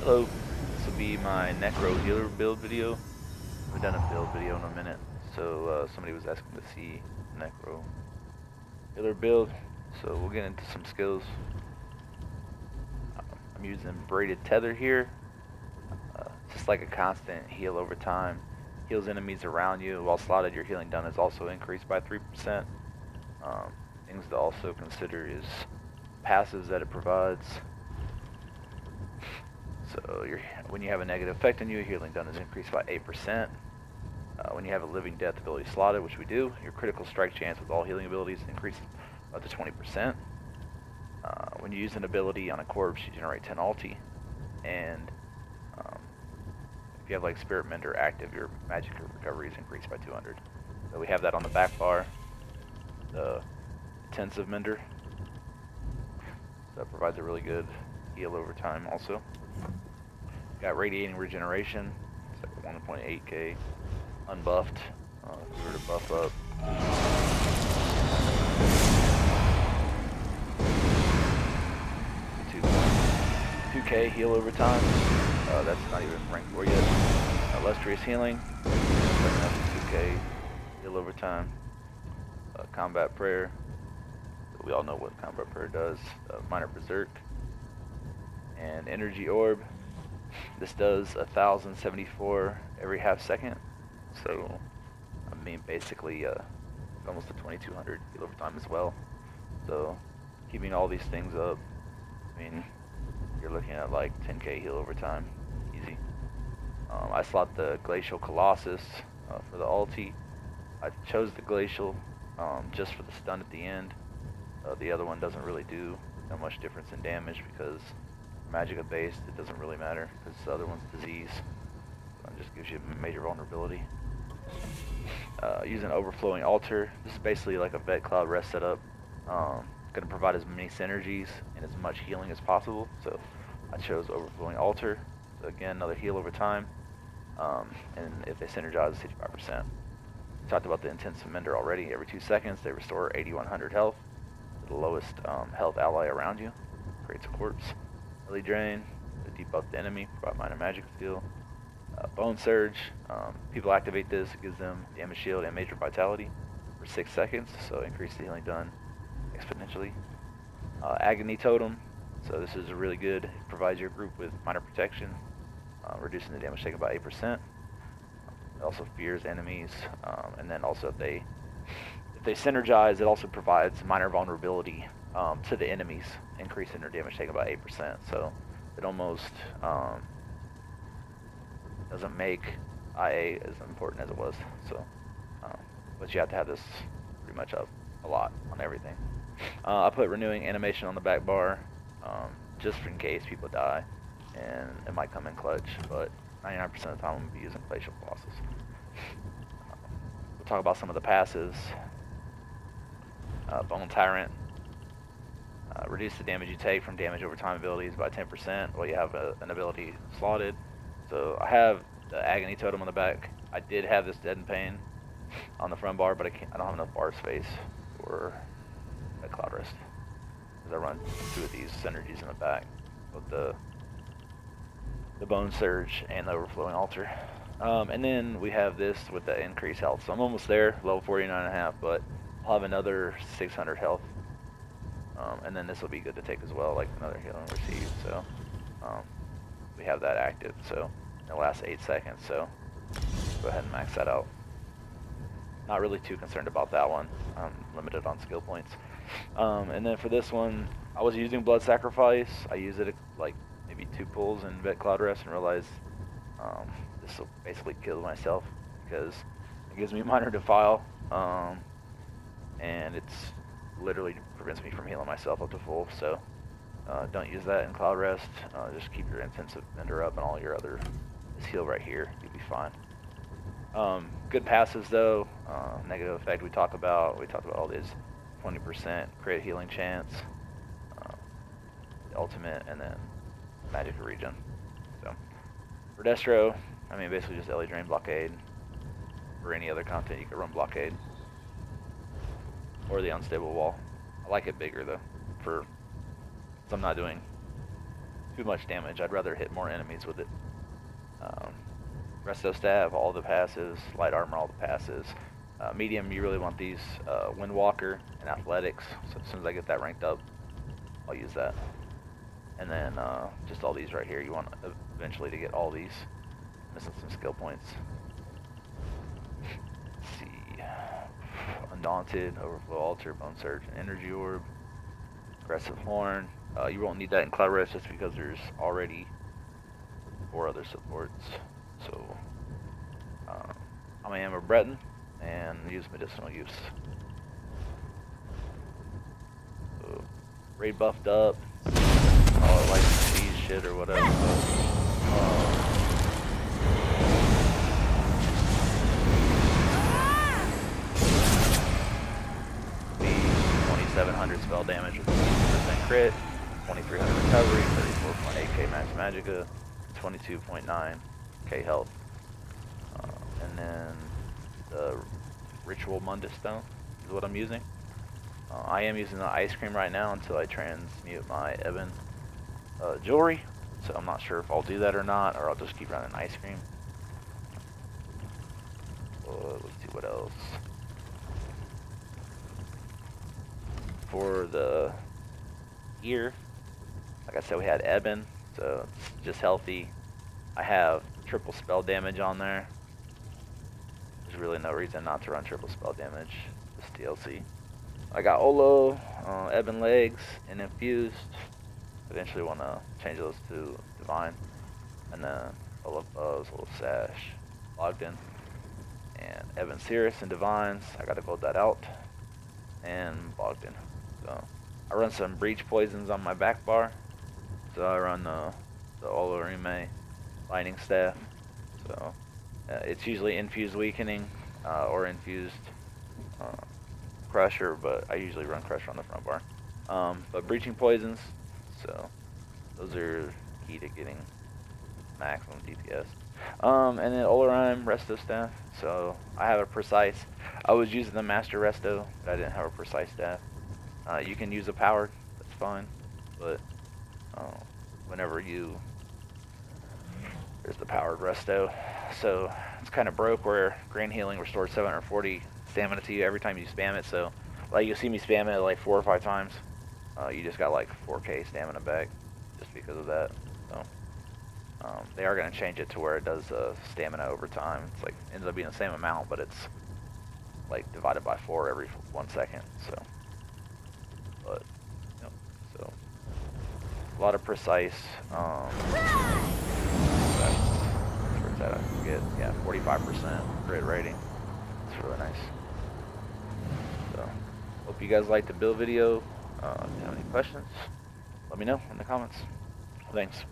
Hello, this will be my necro healer build video. I've done a build video in a minute, so somebody was asking to see necro healer build, so we'll get into some skills. I'm using braided tether here, just like a constant heal over time. Heals enemies around you. While slotted, your healing done is also increased by 3%. Things to also consider is passives that it provides. So when you have a negative effect on you, healing done is increased by 8%. When you have a living death ability slotted, which we do, your critical strike chance with all healing abilities increases up to 20%. When you use an ability on a corpse, you generate 10 ulti. And if you have like Spirit Mender active, your Magicka recovery is increased by 200. So we have that on the back bar. The Intensive Mender. So that provides a really good heal over time also. Got Radiating Regeneration. It's like 1.8k unbuffed. If we were to buff up. 2k heal over time. That's not even ranked 4 yet. Illustrious Healing. 2k heal over time. Combat Prayer. We all know what Combat Prayer does. Minor Berserk. And Energy Orb. This does 1,074 every half second. So, I mean, basically, almost a 2,200 heal over time as well. So, keeping all these things up, I mean, you're looking at like 10k heal over time, easy. I slot the Glacial Colossus for the ulti. I chose the Glacial just for the stun at the end. The other one doesn't really do that much difference in damage because Magicka based, it doesn't really matter because the other one's disease. So it just gives you major vulnerability. Using Overflowing Altar. This is basically like a Vet Cloud rest setup. Going to provide as many synergies and as much healing as possible. So I chose Overflowing Altar. So again, another heal over time. And if they synergize, 65%. Talked about the Intensive Mender already. Every 2 seconds, they restore 8,100 health to the lowest health ally around you. Creates a corpse. Early Drain, to debuff the enemy, provide minor magic steal. Bone Surge, people activate this, it gives them damage shield and major vitality for 6 seconds, so increase the healing done exponentially. Agony Totem, so this is really good, it provides your group with minor protection, reducing the damage taken by 8%. It also fears enemies, and then also if they synergize, it also provides minor vulnerability to the enemies, increasing their damage taken by 8%. So it almost doesn't make IA as important as it was. So, but you have to have this pretty much up a lot on everything. I put Renewing Animation on the back bar, just in case people die, and it might come in clutch. But 99% of the time, I'm gonna be using Glacial Colossus. We'll talk about some of the passives. Bone Tyrant. Reduce the damage you take from damage over time abilities by 10% while you have an ability slotted. So I have the Agony Totem on the back. I did have this Dead and Pain on the front bar, but I don't have enough bar space for a Cloud Rest. Because I run 2 of these synergies in the back with the Bone Surge and the Overflowing Altar. And then we have this with the increased health. So I'm almost there, level 49.5, but I'll have another 600 health. And then this will be good to take as well, like another healing received. So we have that active. So it lasts 8 seconds. So go ahead and max that out. Not really too concerned about that one. I'm limited on skill points. And then for this one, I was using Blood Sacrifice. I used it like maybe 2 pulls in Vet Cloud Rest and realized this will basically kill myself because it gives me minor defile. And it's literally prevents me from healing myself up to full, so don't use that in Cloud Rest. Just keep your Intensive Mender up and all your other this heal right here. You'll be fine. Good passives though. Negative effect we talked about all these 20% crit healing chance, the ultimate, and then Magicka regen. So for Destro, I mean basically just Ellie Drain Blockade. For any other content you could run Blockade. Or the Unstable Wall. I like it bigger though, because I'm not doing too much damage. I'd rather hit more enemies with it. Resto Staff, all the passes. Light Armor, all the passes. Medium, you really want these Windwalker and Athletics. So as soon as I get that ranked up, I'll use that. And then just all these right here. You want eventually to get all these. Missing some skill points. Let's see. Undaunted, Overflow Altar, Bone Surge, and Energy Orb. Aggressive Horn. You won't need that in Cloud Rest just because there's already 4 other supports. So I am a Breton and use medicinal use. So, raid buffed up. Oh, like cheese shit or whatever. 2,700 spell damage with 50% crit, 2,300 recovery, 34.8k max Magicka, 22.9k health. And then the Ritual Mundus Stone is what I'm using. I am using the ice cream right now until I transmute my Ebon jewelry. So I'm not sure if I'll do that or not, or I'll just keep running ice cream. Let's see what else. For the gear, like I said, we had Ebon, so it's just healthy. I have triple spell damage on there. There's really no reason not to run triple spell damage. This DLC. I got Olo, Ebon legs, and infused. Eventually want to change those to divine, and then all of those little sash, bogdan, and Ebon Cirrus and divines. I got to build that out, and bogdan. So I run some breach poisons on my back bar. So I run the Olo Rime lightning staff. So it's usually infused weakening or infused crusher, but I usually run crusher on the front bar. But breaching poisons, so those are key to getting maximum DPS. And then Olorime Resto staff. So I have a precise. I was using the Master Resto, but I didn't have a precise staff. You can use a powered, that's fine. But whenever there's the powered Resto. So it's kind of broke where Grand Healing restores 740 stamina to you every time you spam it. So like you'll see me spam it like 4 or 5 times. You just got like 4k stamina back just because of that. So they are going to change it to where it does stamina over time. It's like ends up being the same amount, but it's like divided by 4 every 1 second. So, but so a lot of precise. That's that I can get 45% grid rating. It's really nice. So hope you guys liked the build video. If you have any questions, let me know in the comments. Thanks.